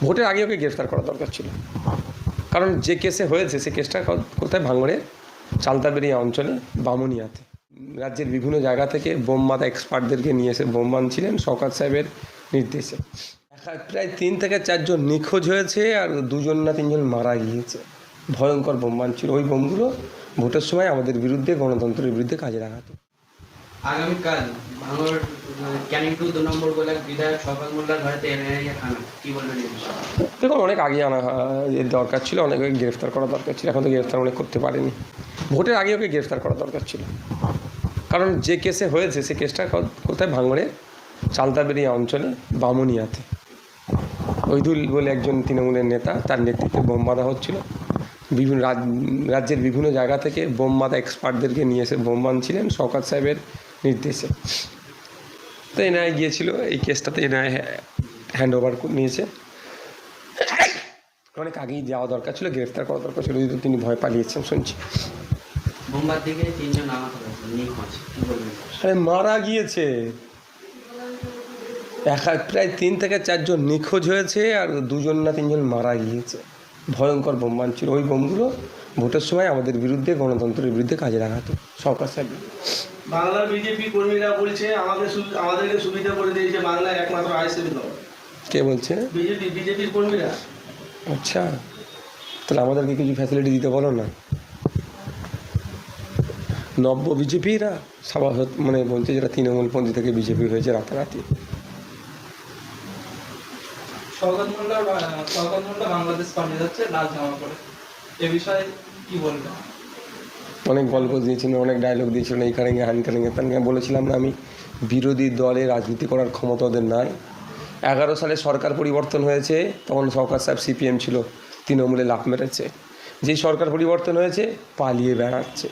ভোটের আগে ওকে গ্রেফতার করা দরকার ছিল, কারণ যে কেসে হয়েছে সে কেসটা কোথায়? ভাঙড়ের চালতাবেড়িয়া অঞ্চলে বামুনিয়াতে। রাজ্যের বিভিন্ন জায়গা থেকে বোম বাঁধা এক্সপার্টদেরকে নিয়ে এসে বোম বাঁধছিলেন শওকত সাহেবের নির্দেশে। প্রায় 3 থেকে 4 জন নিখোঁজ হয়েছে আর 2 না 3 জন মারা গিয়েছে। ভয়ঙ্কর বোম বাঁধছিল। ওই বোমগুলো ভোটের সময় আমাদের বিরুদ্ধে, গণতন্ত্রের বিরুদ্ধে কাজে লাগাতো। আগামীকাল ভাঙড় ক্যানিং 2 2 নম্বর ব্লক বিধায়ক শওকত মোল্লার ঘরেতে এনআইএ হানা, কি বলবেন এই বিষয়ে? দেখুন, অনেক আগে আনা দরকার ছিল, অনেক গ্রেফতার করা দরকার ছিল, এখন তো গ্রেফতার অনেক করতে পারেনি। ভোটের আগে ওকে গ্রেফতার করা দরকার ছিল, কারণ যে কেসে হয়েছে সে কেসটা কোথায়? ভাঙড়ের চালতাবেড়িয়া অঞ্চলে বামুনিয়াতে। ওইদুল বলে একজন তৃণমূলের নেতা, তার নেতৃত্বে বোম বাঁধা হচ্ছিল। রাজ্যের বিভিন্ন জায়গা থেকে বোম বাঁধা এক্সপার্টদেরকে নিয়ে এসে বোম বাঁধছিলেন শওকত সাহেবের নির্দেশে। তো এনআইএ গিয়েছিল, এই কেসটাতে এনআইএ হ্যান্ড ওভার নিয়েছে। অনেক আগেই যাওয়া দরকার ছিল, গ্রেফতার করা দরকার ছিল, কিন্তু তিনি ভয় পালিয়েছেন শুনছি। বোমবার দিকে 3 জন আহত হয়েছে, নিখোঁজ, কি বলবেন? আরে মারা গিয়েছে, প্রায় 3 থেকে 4 জন নিখোঁজ হয়েছে আর 2 না 3 জন মারা গিয়েছে। ভয়ঙ্কর বোম বাঁধছিল। ওই বোমগুলো ভোটের সময় আমাদের বিরুদ্ধে, গণতন্ত্রের বিরুদ্ধে কাজে লাগাতো শওকত সাহেব। বাংলার বিজেপি কর্মীরা বলছে আমাদেরকে সুবিধা করে দিয়েছে বাংলার একমাত্র আইএসএফ দল। কে বলছে? বিজেপির কর্মীরা। আচ্ছা, তাহলে আমাদেরকে কিছু ফ্যাসিলিটি দিতে বলো না। নব্য বিজেপিরা স্বাভাবিক মানে বলছে, যেটা তৃণমূলপন্থী থেকে বিজেপি হয়েছে রাতারাতি। শওকত মোল্লা বাংলাদেশ পালিয়ে যাচ্ছে লাল জামা পরে, এ বিষয়ে কি বলবেন? অনেক গল্প দিয়েছিলেন, অনেক ডায়লগ দিয়েছিলেন, এই কারেঙ্গে হান কারেঙ্গে তার বলেছিলাম না আমি, বিরোধী দলে রাজনীতি করার ক্ষমতা ওদের নাই। 11 সালে সরকার পরিবর্তন হয়েছে, তখন শওকত সাহেব সিপিএম ছিল, তৃণমূলে লাফ মেরেছে। যেই সরকার পরিবর্তন হয়েছে পালিয়ে বেড়াচ্ছে।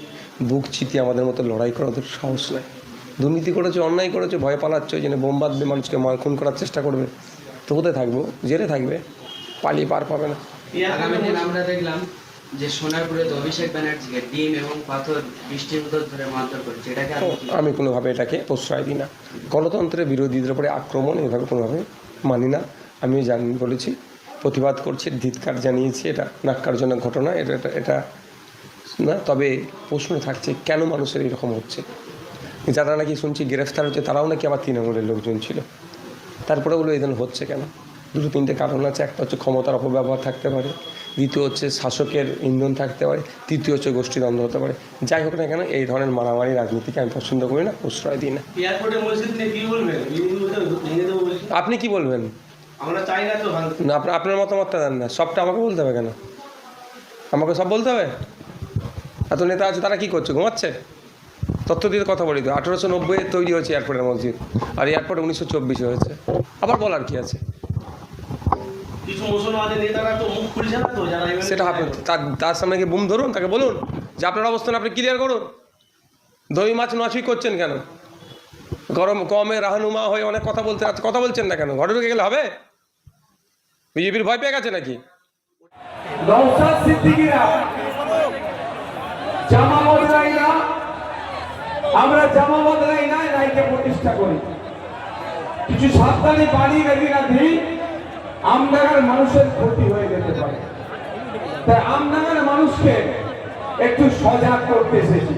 বুক চিতিয়ে আমাদের মতো লড়াই করা ওদের সাহস নাই। দুর্নীতি করেছে, অন্যায় করেছে, ভয় পালাচ্ছে, ওই জন্য বোম বাঁধবে, মানুষকে খুন করার চেষ্টা করবে। তো কোথায় থাকবো? জেলে থাকবে, পালিয়ে পার পাবে না। আগামী দিন আমরা দেখলাম যে সোনারপুরে অভিষেক ব্যানার্জিকে ডিম এবং পাথর বৃষ্টির মধ্যে ধরে মারধর করেছে, এটাকে আমি কোনোভাবে এটাকে প্রশ্রয় দিই না। গণতন্ত্রের বিরোধীদের উপরে আক্রমণ এভাবে কোনোভাবে মানি না। আমিও বলেছি, প্রতিবাদ করছি, ধিক্কার জানিয়েছি। এটা ন্যাক্কারজনক ঘটনা, এটা না। তবে প্রশ্ন থাকছে কেন মানুষের এরকম হচ্ছে? যারা নাকি শুনছি গ্রেফতার হচ্ছে তারাও নাকি আবার তৃণমূলের লোকজন ছিল। তারপরে ওগুলো এই ধরনের হচ্ছে কেন? 2-3টে কারণ আছে। একটা হচ্ছে ক্ষমতার অপব্যবহার থাকতে পারে, দ্বিতীয় হচ্ছে শাসকের ইন্ধন থাকতে পারে, তৃতীয় হচ্ছে গোষ্ঠীদ্বন্দ্ব হতে পারে। যাই হোক না কেন, এই ধরনের মারামারি রাজনীতিকে আমি পছন্দ করি না, প্রশ্রয় দিই না। আপনি কি বলবেন? আমরা চাই না তো না, আপনার মতামতটা দেন না, সবটা আমাকে বলতে হবে কেন? আমাকে সব বলতে হবে? এত নেতা আছে, তারা কি করছে? ঘুমাচ্ছে? তথ্য দিয়ে কথা বলি তো, 1890 তৈরি হয়েছে এয়ারপোর্টের মসজিদ, আর এয়ারপোর্ট 1924 হয়েছে। আবার বলার কি আছে? কিছু মুসলমানের নেতারা তো মুখ খুলছে না তো, যারা সেটা আপনি তার সামনে গিয়ে বুম ধরুন, তাকে বলুন যে আপনার অবস্থান আপনি ক্লিয়ার করুন। দই মাছ নছুই করছেন কেন? গরম কমে রাহনুমা হয়ে অনেক কথা বলছেন না কেন? ঘরে ঢুকে গেলে হবে? বিজেপির ভয় পেয়ে গেছে নাকি? নওশাদ সিদ্দিকীরা জামা বদলাই না, আমরা জামা বদলাই না, রায়কে প্রতিষ্ঠা করি। কিছু সাবধানী বাণী যদি না দিই, আমডাঙ্গার মানুষের ক্ষতি হয়ে যেতে পারে। তাই আমডাঙ্গার মানুষকে একটু সজাগ করতে এসেছি।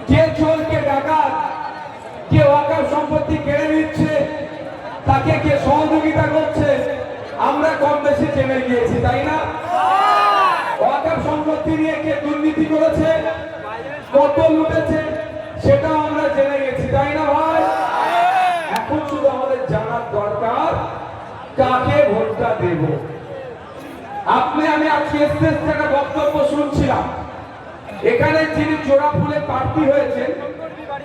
কে চোর, কে ডাকাত, কে ওয়াকফ সম্পত্তি কেড়ে নিচ্ছে, তাকে কে সহযোগিতা করছে, আমরা কম বেশি জেনে গিয়েছি, তাই না? ওয়াকফ সম্পত্তি নিয়ে কে দুর্নীতি করেছে, কত লুটেছে, সেটাও আমরা জেনে গেছি, তাই না ভাই? এখন শুধু আমাদের জানার দরকার কাকে ভোটটা দেব। আমি আজকে একটা বক্তব্য শুনছিলাম, এখানে যিনি জোড়া ফুলে প্রার্থী হয়েছেন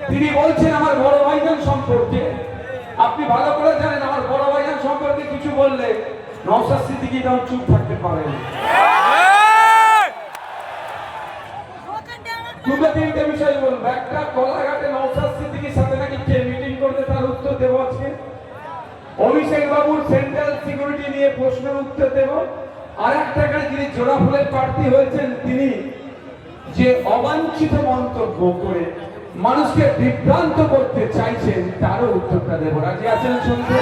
তিনি বলছেন আমার বড় ভাইজান সম্পর্কে। আপনি ভালো করে জানেন আমার বড় ভাইজান সম্পর্কে কিছু বললে নওশাদ সিদ্দিকী যেমন চুপ থাকতে পারেন। 2-3টে বিষয় বলবো। একটা, কলাঘাটে নওশাদ সিদ্দিকীর সাথে নাকি কে মিটিং করতে, তার উত্তর দেবো আজকে। অভিষেক বাবুর সেন্ট্রাল সিকিউরিটি নিয়ে প্রশ্নের উত্তর দেব। আর একটা, যিনি জোড়া ফুলের প্রার্থী হয়েছেন তিনি যে অবাঞ্ছিত মন্তব্য করে মানুষকে বিভ্রান্ত করতে চাইছেন তারও উত্তরটা দেব। রাজি আছেন শুনতে?